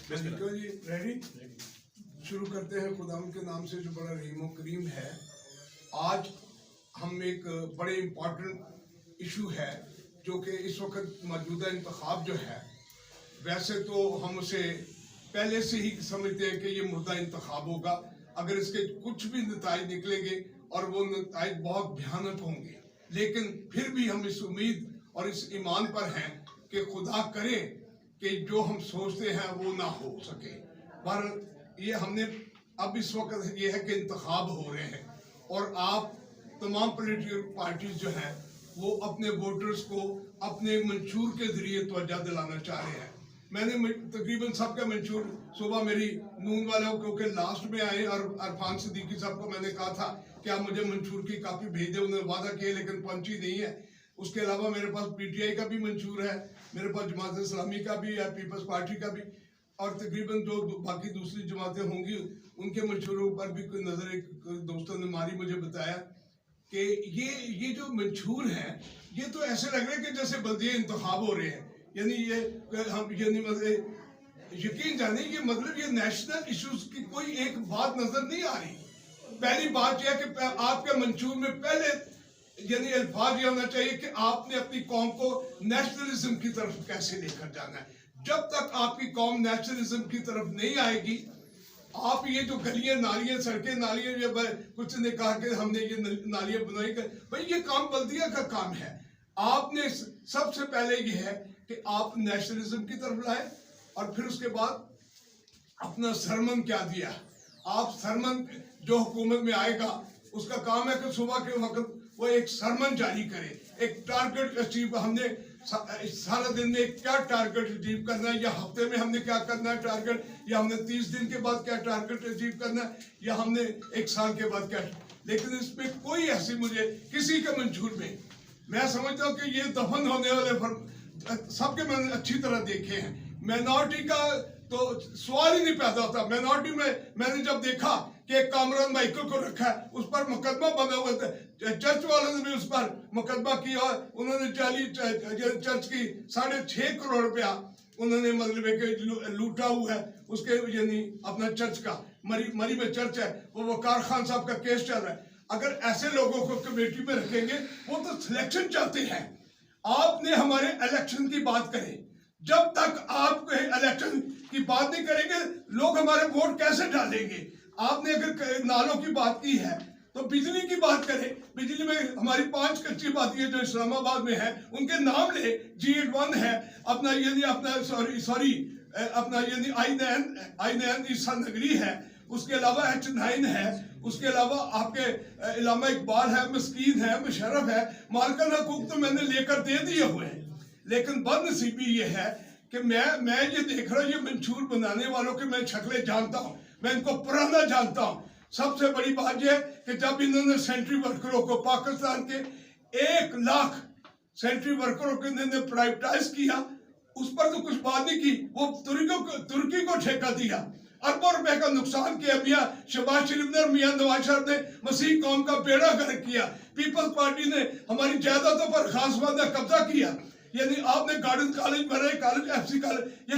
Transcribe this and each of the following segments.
बिल्कुल जी, रेडी। शुरू करते हैं खुदा के नाम से जो बड़ा रहीम करीम है। आज हम एक बड़े इम्पोर्टेंट इशू है जो कि इस वक्त मौजूदा इंतखाब जो है, वैसे तो हम उसे पहले से ही समझते हैं कि ये मुर्दा इंतखाब होगा, अगर इसके कुछ भी नताइज निकलेंगे और वो नताइज बहुत भयानक होंगे, लेकिन फिर भी हम इस उम्मीद और इस ईमान पर हैं कि खुदा करे कि जो हम सोचते हैं वो ना हो सके। पर ये हमने अब इस वक्त ये है कि इंतखाब हो रहे हैं और आप तमाम पॉलिटिकल पार्टीज जो हैं वो अपने वोटर्स को अपने मंशूर के जरिए तवज्जो दिलाना चाह रहे हैं। मैंने तकरीबन सबका मंशूर सुबह मेरी नून वालों क्योंकि लास्ट में आए और अरफान सिद्दीकी साहब को मैंने कहा था कि आप मुझे मंशूर की कापी भेज दें, उन्होंने वादा किया लेकिन पहुंची नहीं है। उसके अलावा मेरे पास पीटीआई का भी मंशूर है, मेरे पास जमात इस्लामी का भी है, पीपल्स पार्टी का भी, और तकरीबन जो बाकी दूसरी जमातें होंगी उनके मंशूरों पर भी कोई नजर एक दोस्तों ने मारी, मुझे बताया कि ये जो मंशूर हैं ये तो ऐसे लग रहे हैं कि जैसे बल्दिया इंतखाब हो रहे हैं। यानी ये हम यानी मतलब यकीन जाने ये मतलब ये नेशनल इश्यूज की कोई एक बात नजर नहीं आ रही। पहली बात यह कि आपके मंशूर में पहले यानी अल्फाज ये होना चाहिए कि आपने अपनी कौम को नेशनलिज्म की तरफ कैसे लेकर जाना है। जब तक आपकी कौम नेशनलिज्म की तरफ नहीं आएगी, आप ये जो गलियां नालियां सड़कें नालियां, ये कुछ ने कहा कि हमने ये नालियां बनाई कर, भाई ये काम बल्दिया का काम है। आपने सबसे पहले ये है कि आप नेशनलिज्म की तरफ लाए और फिर उसके बाद अपना सरमन क्या दिया। आप सरमन जो हुकूमत में आएगा उसका काम है कि सुबह के वक्त वो एक सरमन जारी करे, एक टारगेट अचीव, हमने सारा दिन में क्या टारगेट अचीव करना है, या हफ्ते में हमने क्या करना है टारगेट, या हमने 30 दिन के बाद क्या टारगेट अचीव करना है, या हमने 1 साल के बाद क्या। लेकिन इसमें कोई ऐसी मुझे किसी के मंशूर में, मैं समझता हूँ कि ये दफन होने वाले सबके मैंने अच्छी तरह देखे हैं। माइनॉरिटी का तो सवाल ही नहीं पैदा होता। माइनॉरिटी में मैंने जब देखा कि कामरान माइकल को रखा है, उस पर मुकदमा बना हुआ था, चर्च वालों ने भी उस पर मुकदमा किया, उन्होंने चर्च की 6.5 करोड़ रुपया उन्होंने मतलब लूटा हुआ है उसके, यानी अपना चर्च का मरी में चर्च है, वो वकार खान साहब का केस चल रहा है। अगर ऐसे लोगों को कमेटी में रखेंगे, वो तो सिलेक्शन चाहते हैं। आपने हमारे इलेक्शन की बात करें, जब तक आप इलेक्शन की बात नहीं करेंगे लोग हमारे वोट कैसे डालेंगे। आपने अगर नालों की बात की है तो बिजली की बात करें। बिजली में हमारी 5 कच्ची बातियां जो इस्लामाबाद में है उनके नाम ले। G8-1 है अपना, यानी अपना सॉरी अपना यानी I9 ईसा नगरी है, उसके अलावा H9 है, उसके अलावा आपके इलामा इकबाल है, मस्कीन है, मुशर्रफ है। मालकन हकूक तो मैंने लेकर दे दिए हुए हैं, लेकिन बदनसीबी ये है कि मैं ये देख रहा हूँ, ये मंशूर बनाने वालों के मैं शक्लें जानता हूँ, मैं इनको पुराना जानता हूँ। सबसे बड़ी बात यह कि जब इन्होंने सेंट्री वर्करों को, पाकिस्तान के 1 लाख सेंट्री वर्करों को इन्होंने प्राइवेटाइज किया, उस पर तो कुछ बात नहीं की। वो तुर्की को ठेका दिया, अरबों रुपए का नुकसान किया। मियाँ शहबाज शरीफ ने, मियाँ नवाज शरीफ ने मसीह कौम का बेड़ा गर्क किया। पीपल्स पार्टी ने हमारी जायदादों पर खासवादा कब्जा किया। यानी आपने गार्डन कॉलेज बनाए, कॉलेज FC कॉलेज, ये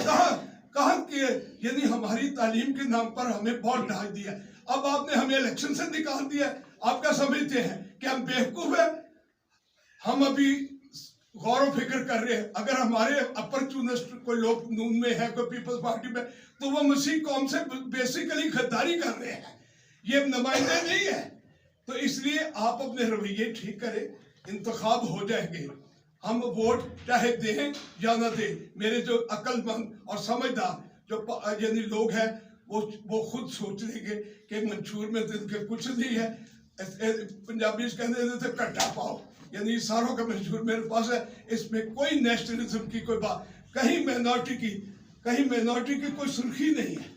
कहाँ किए। यानी हमारी तालीम के नाम पर हमें बहुत डाल दिया। अब आपने हमें इलेक्शन से निकाल दिया। आप क्या समझते हैं कि हम बेवकूफ हैं? हम अभी गौर व फिक्र कर रहे हैं। अगर हमारे अपॉर्चुनिस्ट कोई लोग नून में है, कोई पीपल्स पार्टी में, तो वो मसीह कौम से बेसिकली गद्दारी कर रहे हैं, ये नुमाइंदे नहीं है। तो इसलिए आप अपने रवैये ठीक करें, इंतखाब हो जाएंगे, हम वोट चाहे दें या ना दें। मेरे जो अक्लमंद और समझदार जो यानी लोग हैं वो खुद सोच लेंगे कि मंशूर में तो इनके कुछ नहीं है। पंजाबी कहते थे कट्टा पाओ, यानी सारों का मंशूर मेरे पास है, इसमें कोई नेशनलिज्म की कोई बात, कहीं माइनॉरिटी की कोई सुर्खी नहीं है।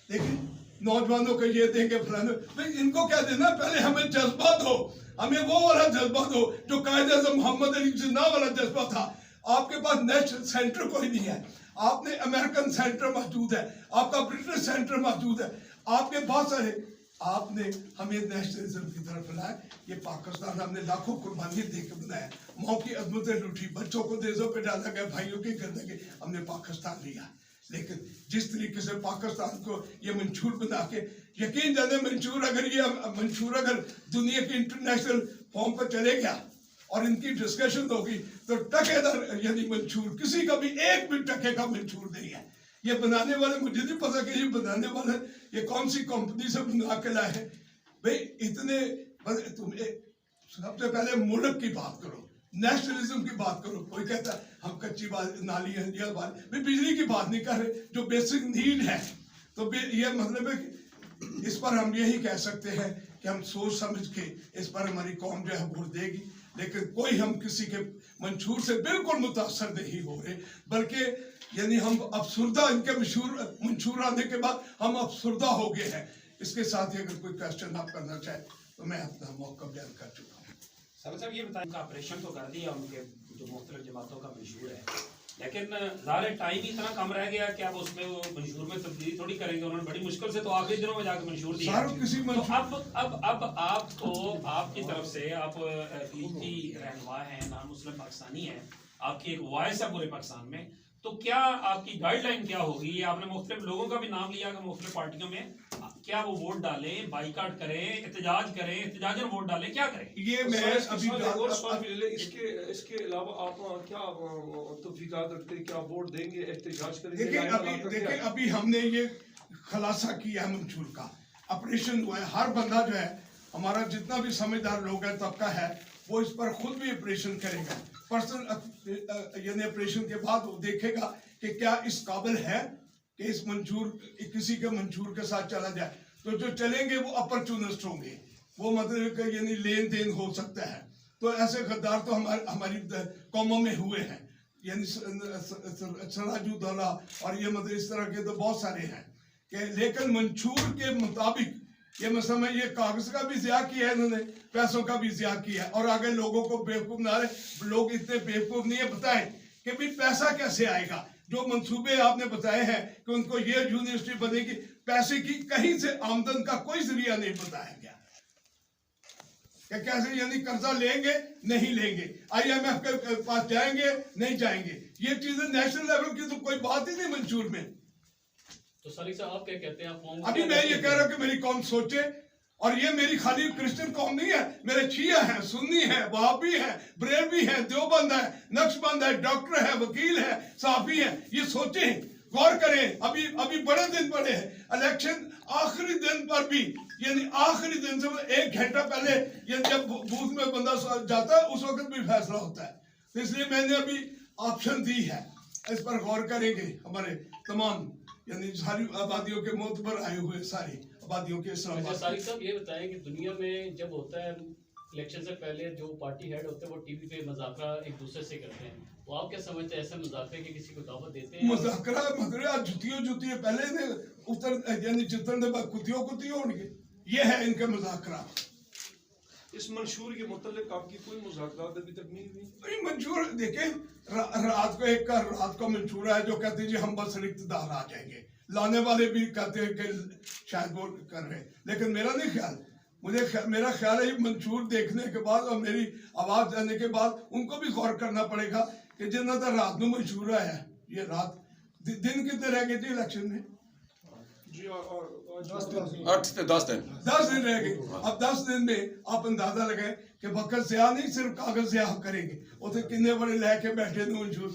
लेकिन नौजवानों को ये देंगे फलाने, भाई इनको क्या देना, पहले हमें जज्बा दो, हमें वो वाला जज्बा दो जो कायदे-ए-आज़म मोहम्मद अली जिन्ना वाला जज्बा था। आपके पास नेशनल सेंटर कोई नहीं है, आपने अमेरिकन सेंटर मौजूद है, आपका ब्रिटिश सेंटर मौजूद है, आपके बहुत सारे, आपने हमें नेशनलिज्म की तरफ लाया। ये पाकिस्तान हमने लाखों कुर्बानियां देकर बनाया, माँ की अजमतें लूटी, बच्चों को देशों पे डाला गया, भाइयों की गर्दन की, हमने पाकिस्तान लिया। लेकिन जिस तरीके से पाकिस्तान को ये मंशूर बना के, यकीन जाने मंशूर अगर दुनिया के इंटरनेशनल फॉर्म पर चले गया और इनकी डिस्कशन होगी तो टकेदार यानी मंशूर, किसी का भी एक भी टके का मंशूर नहीं है। ये बनाने वाले, मुझे नहीं पता कि ये बनाने वाले ये कौन सी कंपनी से बना के लाए हैं भाई। इतने तुम्हें सबसे पहले मुल्क की बात करो, नेशनलिज्म की बात करो। कोई कहता है हम कच्ची नाली है, भाई बिजली की बात नहीं कर रहे, जो बेसिक नीड है। तो ये मतलब है कि इस पर हम यही कह सकते हैं कि हम सोच समझ के इस पर हमारी कौम जो है वोट देगी, लेकिन कोई हम किसी के मंशूर से बिल्कुल मुतासर नहीं हो रहे, बल्कि यानी हम अफसुर्दा, इनके मंशूर आने के बाद हम अफसुर्दा हो गए हैं। इसके साथ ही अगर कोई क्वेश्चन आप करना चाहे तो मैं अपना मौका बयान कर चुका हूँ। साहब ये बताएं, उनका ऑपरेशन तो कर दिया उनके जो मुख्तलिफ जमातों का मंशूर है, लेकिन ज़ाहिर टाइम ही इतना कम रह गया कि अब उसमें वो मंशूर में तब्दीली थोड़ी करेंगे। उन्होंने बड़ी मुश्किल से तो आखिरी दिनों में जाकर मंशूर दिया। तो अब आपको आपकी तरफ से, आप पीएचडी रहनुमा हैं, नाम मुस्लिम पाकिस्तानी है, आपकी एक वॉइस है पूरे पाकिस्तान में, तो क्या आपकी गाइडलाइन क्या होगी? आपने मुख्तलिफ लोगों का भी नाम लिया कि मुख्तलिफ पार्टियों में क्या वो वोट डालें, बाइकाट करें, एहतजाज करें, एहतजाजन वोट डालें, क्या करें? ये मैं अभी इसके अलावा आप क्या तौफीकात रखते हैं? क्या वोट देंगे, एहतजाज करेंगे? देखिए अभी हमने ये खुलासा किया है मंशूर का, ऑपरेशन हुआ है। हर बंदा जो है हमारा, जितना भी समझदार लोग है, तबका है, वो इस पर खुद भी ऑपरेशन करेगा। पर्सनल यानी ऑपरेशन के बाद वो देखेगा कि क्या इस काबिल है कि इस किसी के मंशूर के साथ चला जाए। तो जो चलेंगे वो अपॉर्चुनिस्ट होंगे, वो मतलब यानी लेन देन हो सकता है। तो ऐसे गद्दार तो हमारी कौमों में हुए हैं, यानी सराजुद्दौला और ये मतलब इस तरह के तो बहुत सारे हैं कि, लेकिन मंशूर के मुताबिक ये मसला, ये कागज का भी ज़िया किया है इन्होंने, पैसों का भी ज़िया किया है, और आगे लोगों को बेवकूफ बना रहे। लोग इतने बेवकूफ नहीं है, बताएं कि भाई पैसा कैसे आएगा। जो मंसूबे आपने बताए हैं कि उनको ये यूनिवर्सिटी बनेगी, पैसे की कहीं से आमदन का कोई जरिया नहीं बताया गया कि कैसे, यानी कर्जा लेंगे नहीं लेंगे, IMF के पास जाएंगे नहीं जाएंगे। ये चीजें नेशनल लेवल की तो कोई बात ही नहीं मंशूर में। तो सालिक साहब आप क्या कहते हैं? आप अभी मैं ये कह रहा हूँ कि मेरी कौम सोचे, और ये मेरी खाली क्रिश्चियन कौम नहीं है, मेरे शिया हैं, सुन्नी हैं, वहाबी हैं, बरेलवी हैं, देवबंद है, नक्शबंद है, डॉक्टर है, वकील है, साफी है। ये सोचें, गौर करें। अभी बड़े दिन पड़े हैं, इलेक्शन आखिरी दिन पर भी, यानी आखिरी दिन से 1 घंटा पहले, यानी जब बूथ में बंदा जाता है उस वक्त भी फैसला होता है। तो इसलिए मैंने अभी ऑप्शन दी है, इस पर गौर करेंगे हमारे तमाम, यानी सारी आबादियों के मोतबर आए हुए सारी आबादियों के इस्लाम। सालिक साहब ये बताएं कि दुनिया में जब होता है इलेक्शन से पहले, जो पार्टी हेड होते हैं वो टीवी पे मुज़ाकरा एक दूसरे से करते हैं, तो आप क्या समझते हैं ऐसे मुज़ाकरे की किसी को दावत देते हैं? मुज़ाकरा मतलब जुतियों पहले ने उतर, यानी जितने कुतियों उनके, ये है इनका मुज़ाकरा। इस मंशूर के मुतालिक आपकी कोई मुज़ाकरात अभी तक नहीं हुई? मंशूर देखें, रात को मंशूर है जो कहते हैं जी हम बस इक़्तिदार आ जाएंगे, लाने वाले भी कहते हैं कि शायद वो कर रहे हैं, लेकिन मेरा नहीं ख्याल। मेरा ख्याल है मंशूर देखने के बाद और मेरी आवाज देने के बाद उनको भी गौर करना पड़ेगा कि जिन्होंने तो रात में मंशूर आया, ये रात दिन कितने रह गए थे इलेक्शन में? जी 8 से 10 दिन 10 दिन रह गए। अब 10 दिन में आप अंदाजा लगाए कि वक्त ज़िया नहीं सिर्फ कागज ज़िया करेंगे, उसे कितने बड़े लेके बैठे थे मंशूर,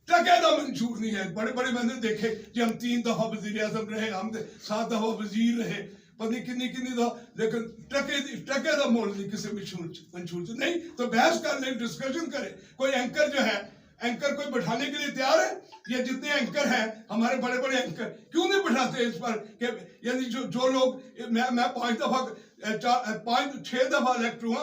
टकेदा मंशूर नहीं है। बड़े मैंने देखे जी, हम 3 दफा वजीर आजम रहे, हम 7 दफा वजीर रहे, पता कितनी दफा, लेकिन टकेदा मोल नहीं किसी मंशूर से नहीं। तो बहस कर लें, डिस्कशन करें। कोई एंकर जो है, एंकर कोई बैठाने के लिए तैयार है? ये जितने एंकर हैं हमारे बड़े एंकर, क्यों नहीं बैठाते इस पर कि यानी जो लोग, मैं 6 दफा इलेक्ट हुआ,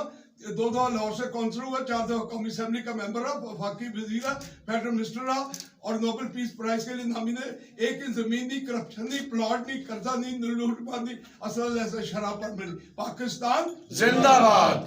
2 दफा लाहौर से काउंसिलर हुआ, 4 दफा कौमी असेंबली का मेंबर रहा, वफाकी वजीर रहा, फेडरल मिनिस्टर रहा, और नोबेल पीस प्राइज के लिए नॉमिनेट। एक जमीन नहीं, करप्शन नहीं, प्लॉट नहीं, कर्जा नहीं, लूटमार नहीं, असल ऐसा शराब पर मिली। पाकिस्तान जिंदाबाद।